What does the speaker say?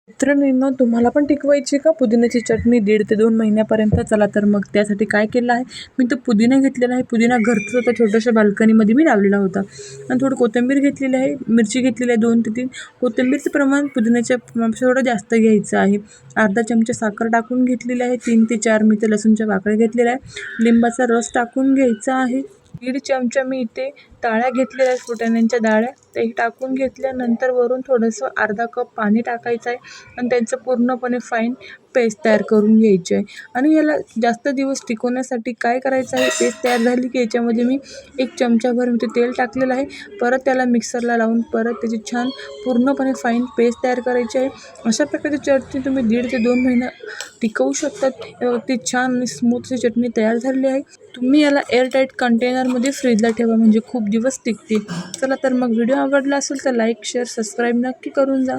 मित्रांनो, तुम्हाला पण टिकवायची का पुदिन्याची चटणी 1.5 ते 2 महिन्यापर्यंत? चला तर मग त्यासाठी काय केलं आहे, मी तो पुदिना घेतलेला आहे. पुदिना घरचाच होता, छोट्याशा बाल्कनीमध्ये मी लावलेला होता. आणि थोडं कोथिंबीर घेतलेली आहे, मिरची घेतलेली आहे 2 ते 3. कोथिंबीरचं प्रमाण पुदिन्याच्या प्रमाणापेक्षा थोडं जास्त घ्यायचं आहे. अर्धा चमचा साखर टाकून घेतलेली आहे. 3 ते 4 मी इथे लसूणच्या पाकळ्या घेतलेल्या आहे. लिंबाचा रस टाकून घ्यायचा आहे. 1.5 चमचा मी इथे डाळ्या घेतलेल्या आहेत, फुटाण्यांच्या डाळ्या, तेही टाकून घेतल्यानंतर वरून थोडंसं अर्धा कप पाणी टाकायचं आहे आणि त्यांचं पूर्णपणे फाईन पेस्ट तयार करून घ्यायची आहे. आणि याला जास्त दिवस टिकवण्यासाठी काय करायचं आहे, पेस्ट तयार झाली की याच्यामध्ये मी 1 चमचाभर ते तेल टाकलेलं आहे. परत त्याला मिक्सरला लावून परत त्याची छान पूर्णपणे फाईन पेस्ट तयार करायची आहे. अशा प्रकारची चटणी तुम्ही 1.5 ते 2 महिने टिकवू शकतात. ती छान आणि स्मूथ चटणी तयार झालेली आहे. तुम्ही याला एअरटाईट कंटेनरमध्ये फ्रीजला ठेवा, म्हणजे खूप दिवस टिकते. चला तर मग व्हिडिओ आवडला असेल तर लाईक, शेअर, सबस्क्राईब नक्की करून जा.